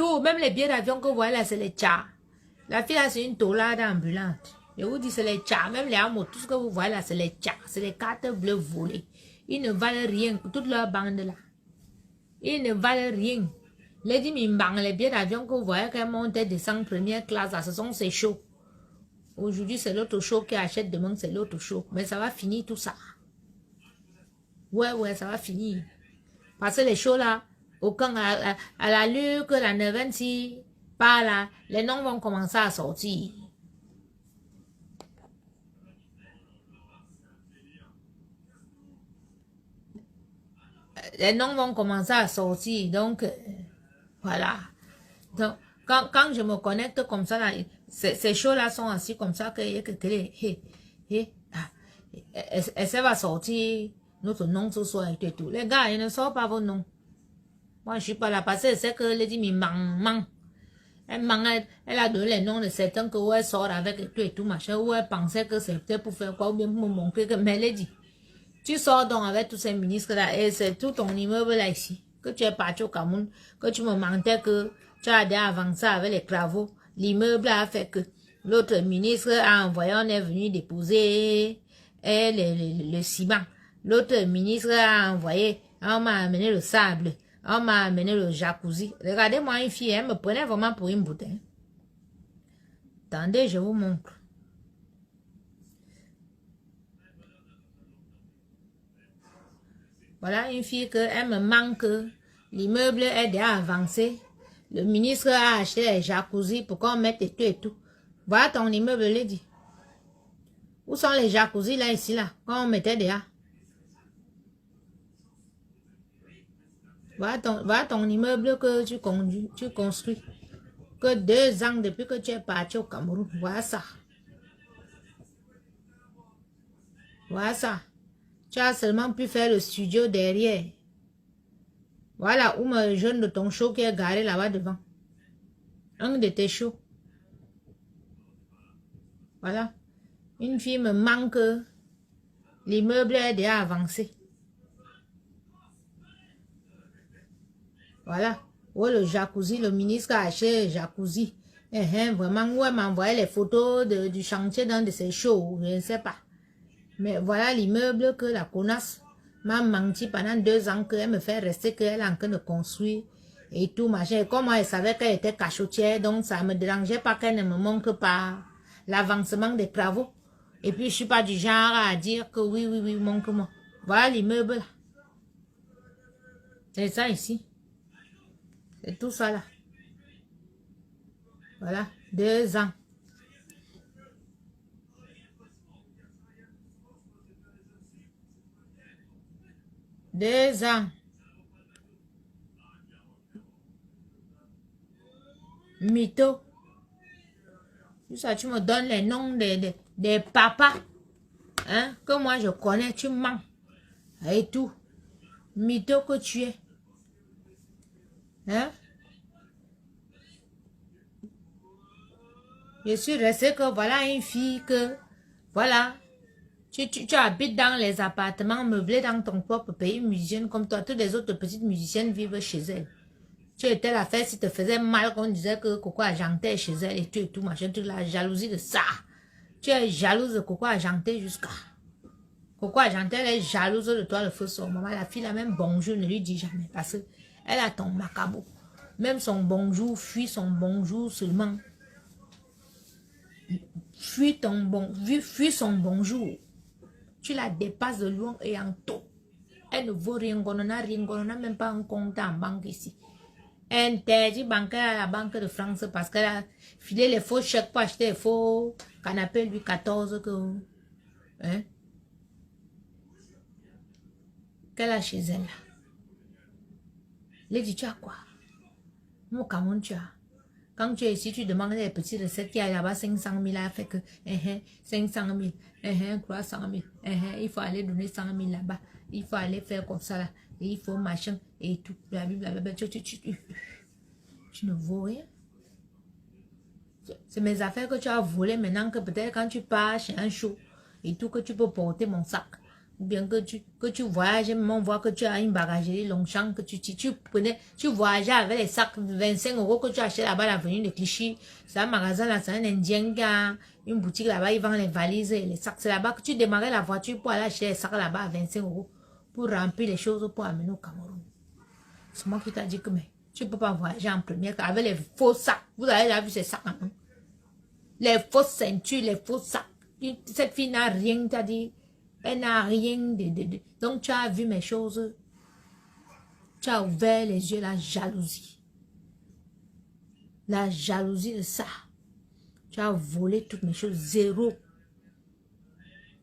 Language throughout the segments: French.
Tout, même les billets d'avion que vous voyez là, c'est les tchars. La fille là, c'est une taulade ambulante. Je vous dis, c'est les tchars. Même les amours, tout ce que vous voyez là, c'est les tchars. C'est les cartes bleues volées. Ils ne valent rien, toute leur bande là. Ils ne valent rien. Lady Mimbang, les billets d'avion que vous voyez qu'elle monte et descend première classe, là, ce sont ces shows. Aujourd'hui, c'est l'autre show qui achète, demain, c'est l'autre show. Mais ça va finir tout ça. Ouais, ça va finir. Parce que les shows là, aucun, à l'allure que la neuvaine si par là, les noms vont commencer à sortir. Les noms vont commencer à sortir, donc voilà. Donc, quand je me connecte comme ça, là, ces shows-là sont assis comme ça, ça va sortir notre nom ce soir et tout. Les gars, ils ne sortent pas vos noms. Moi, je suis pas là parce que c'est que Lady Mimang. Elle a donné les noms de certains que elle sort avec et tout machin, où elle pensait que c'était pour faire quoi, ou bien pour me montrer que, mais Lady, tu sors donc avec tous ces ministres-là, et c'est tout ton immeuble là ici, que tu es parti au Cameroun, que tu me mentais que tu as déjà avancé avec les travaux, l'immeuble a fait que l'autre ministre a envoyé, on est venu déposer le ciment, l'autre ministre a envoyé, on m'a amené le sable, on m'a amené le jacuzzi. Regardez-moi une fille, elle me prenait vraiment pour une bouteille. Attendez, je vous montre. Voilà une fille que elle me manque. L'immeuble est déjà avancé. Le ministre a acheté les jacuzzi pour qu'on mette et tout et tout. Voilà ton immeuble, Lady. Où sont les jacuzzi là, ici, là, quand on mettait déjà? Voilà ton immeuble que tu construis. Que 2 ans depuis que tu es parti au Cameroun. Voilà ça. Voilà ça. Tu as seulement pu faire le studio derrière. Voilà où me jeune de ton show qui est garé là-bas devant. Un de tes shows. Voilà. Une fille me manque. L'immeuble est déjà avancé. Voilà. Oh, le jacuzzi, le ministre a acheté le jacuzzi. Vraiment, où elle m'a envoyé les photos du chantier dans de ses shows. Je ne sais pas. Mais voilà l'immeuble que la connasse m'a menti pendant 2 ans, qu'elle me fait rester, qu'elle est en train de construire et tout machin. Et comme moi, elle savait qu'elle était cachotière, donc ça ne me dérangeait pas qu'elle ne me montre pas l'avancement des travaux. Et puis, je ne suis pas du genre à dire que oui, montre-moi. Voilà l'immeuble là. C'est ça ici. C'est tout ça là. Voilà, 2 ans. Deux ans. Mytho. Tout ça, tu me donnes les noms des papas. Hein, que moi je connais, tu mens. Et tout. Mytho que tu es. Hein? Je suis restée que voilà une fille que, voilà, tu habites dans les appartements meublés dans ton propre pays, musicienne comme toi. Toutes les autres petites musiciennes vivent chez elles. Tu étais la fête, si te faisait mal, qu'on disait que Coco Argenté chez elle et tout, machin, tu la jalousie de ça. Tu es jalouse de Coco Argenté jusqu'à. Coco Argenté, elle est jalouse de toi, le feu sort. Maman, la fille, la même bonjour, ne lui dit jamais. Parce que elle a ton macabo. Même son bonjour, fuis son bonjour seulement. Fuis son bonjour. Tu la dépasses de loin et en tôt. Elle ne vaut rien, on n'a même pas un compte en banque ici. Interdit bancaire à la Banque de France parce qu'elle a filé les faux chèques pour acheter les faux canapés Louis XIV que, hein, qu'elle a chez elle. Lady, tu as quoi? Mon Cameroun, tu as. Quand tu es ici, tu demandes les petites recettes qui a là-bas 500 000, elle fait que 500 000, 300 000, il faut aller donner 100 000 là-bas, il faut aller faire comme ça là, et il faut machin et tout, blablabla. Tu ne vaux rien. C'est mes affaires que tu as volées maintenant que peut-être quand tu pars chez un show et tout que tu peux porter mon sac. Ou bien que tu voyages, on voit que tu as une bagagerie Longchamp, que tu voyageais avec les sacs 25 € que tu achètes là-bas à l'avenue de Clichy. C'est un magasin là, c'est un Indien qui a une boutique là-bas, ils vendent les valises et les sacs. C'est là-bas que tu démarrais la voiture pour aller acheter les sacs là-bas à 25 € pour remplir les choses pour amener au Cameroun. C'est moi qui t'ai dit que mais tu ne peux pas voyager en première avec les faux sacs. Vous avez déjà vu ces sacs, non? Les fausses ceintures, les faux sacs. Cette fille n'a rien, t'as dit. Elle n'a rien de... Donc tu as vu mes choses. Tu as ouvert les yeux, la jalousie. La jalousie de ça. Tu as volé toutes mes choses, zéro.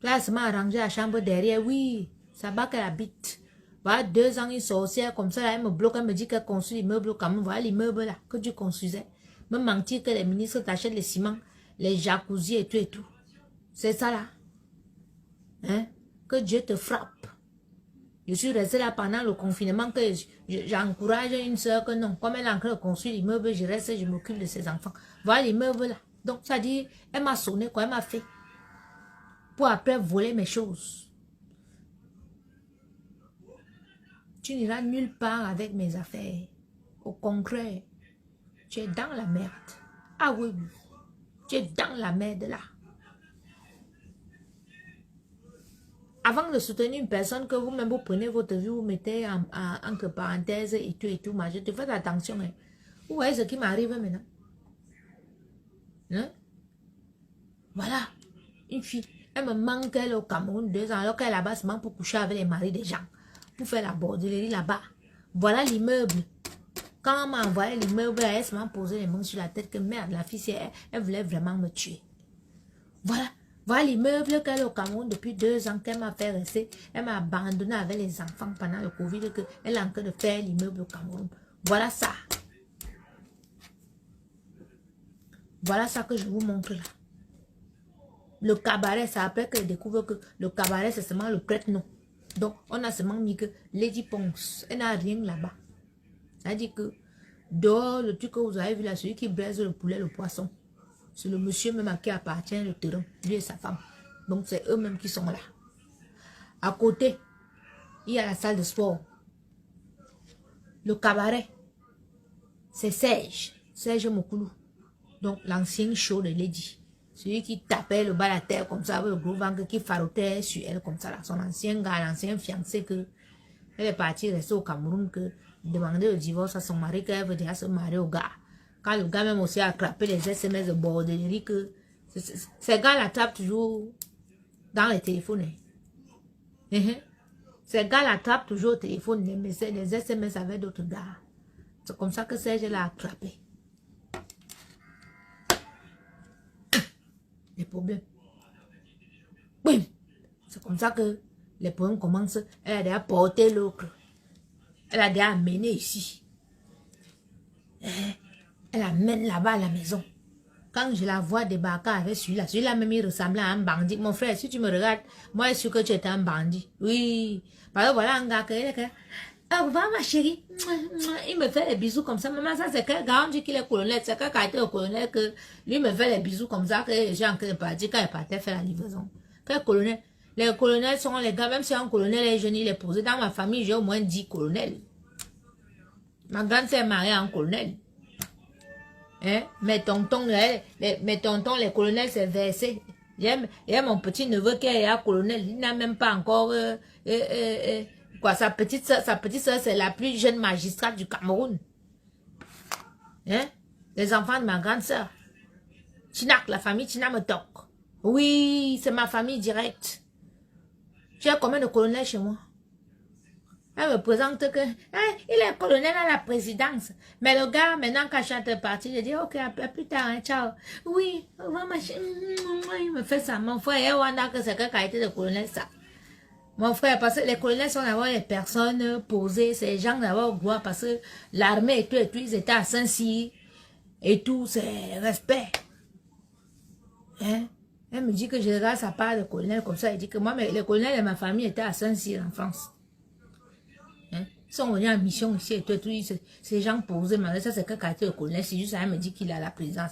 Tu as seulement arrangé la chambre derrière, oui. C'est là-bas qu'elle habite. Voilà, 2 ans, une sorcière comme ça, là, elle me bloque, elle me dit qu'elle construit l'immeuble au Cameroun. Voilà l'immeuble là que tu construisais. Me mentir que les ministres t'achètent les ciments, les jacuzzi et tout et tout. C'est ça là. Hein? Que Dieu te frappe. Je suis restée là pendant le confinement que j'encourage une soeur que non. Comme elle est en train de construire l'immeuble, je reste, je m'occupe de ses enfants. Voilà l'immeuble là. Donc ça dit, elle m'a sonné quoi, elle m'a fait. Pour après voler mes choses. Tu n'iras nulle part avec mes affaires. Au contraire, tu es dans la merde. Ah oui, oui. Tu es dans la merde là. Avant de soutenir une personne que vous-même vous prenez votre vie, vous mettez entre parenthèses et tout, je te fais attention. Hein. Vous voyez ce qui m'arrive maintenant? Hein? Voilà. Une fille, elle me manque elle au Cameroun 2 ans, alors qu'elle est là-bas seulement pour coucher avec les maris des gens. Pour faire la bordellerie là-bas. Voilà l'immeuble. Quand on m'a envoyé l'immeuble, elle m'a posé les mains sur la tête que merde, la fille, elle voulait vraiment me tuer. Voilà. Voilà l'immeuble qu'elle est au Cameroun depuis 2 ans qu'elle m'a fait rester. Elle m'a abandonné avec les enfants pendant le Covid qu'elle est en train de faire l'immeuble au Cameroun. Voilà ça. Voilà ça que je vous montre là. Le cabaret, c'est après qu'elle découvre que le cabaret, c'est seulement le prête-nom. Donc, on a seulement mis que Lady Ponce, elle n'a rien là-bas. C'est-à-dire que dehors, le truc que vous avez vu là, celui qui braise le poulet, le poisson, c'est le monsieur même à qui appartient le terrain, lui et sa femme. Donc, c'est eux-mêmes qui sont là. À côté, il y a la salle de sport. Le cabaret, c'est Serge Mokoulou. Donc, l'ancien show de Lady. Celui qui tapait le bas de la terre comme ça, avec le gros ventre, qui farotait sur elle comme ça. Là. Son ancien gars, l'ancien fiancé, que elle est partie rester au Cameroun, que demander le divorce à son mari, qu'elle veut déjà se marier au gars. Quand le gars même aussi a attrapé les SMS de bordellerie, que ces gars l'attrapent toujours dans les téléphones. Ces gars l'attrapent toujours au téléphone, les SMS avec d'autres gars. C'est comme ça que Serge l'a attrapé. Les problèmes. Oui. C'est comme ça que les problèmes commencent. Elle a déjà porté l'autre. Elle a déjà amené ici. Elle amène là-bas à la maison. Quand je la vois débarquer avec celui-là même il ressemblait à un bandit. Mon frère, si tu me regardes, moi je suis sûr que tu étais un bandit. Oui. Parce que voilà un gars que... Ah, va ma chérie. Il me fait les bisous comme ça. Maman, ça c'est quel gars? On dit qu'il est colonel. C'est quel quartier au colonel que lui me fait les bisous comme ça que les gens qui partent quand il partait faire la livraison. Quel colonel? Les colonels sont les gars, même si un colonel est jeune, il est posé. Dans ma famille, j'ai au moins 10 colonels. Ma grande sœur est mariée à un colonel. Hein? Mes tontons, les colonels, c'est versé. Il y a mon petit neveu qui est un colonel. Il n'a même pas encore... Quoi, sa petite soeur, c'est la plus jeune magistrate du Cameroun. Hein? Les enfants de ma grande soeur. Chinak, la famille Chinak me toque. Oui, c'est ma famille directe. J'ai combien de colonels chez moi? Elle me présente que il est colonel à la présidence. Mais le gars, maintenant, quand je suis parti, je dis, ok, à plus tard, hein, ciao. Oui, il me fait ça. Mon frère, on a que c'est quelle qualité de colonel, ça. Mon frère, parce que les colonels sont d'abord les personnes posées, ces gens d'abord gloire, parce que l'armée et tout, ils étaient à Saint-Cyr, et tout, c'est respect. Hein? Elle me dit que je regarde sa part de colonel comme ça, elle dit que moi, les colonels de ma famille étaient à Saint-Cyr en France. Hein? Ils sont venus en mission ici et tout, ces gens posés, mais ça c'est que quartier de colonel, c'est juste ça, elle me dit qu'il a la présidence.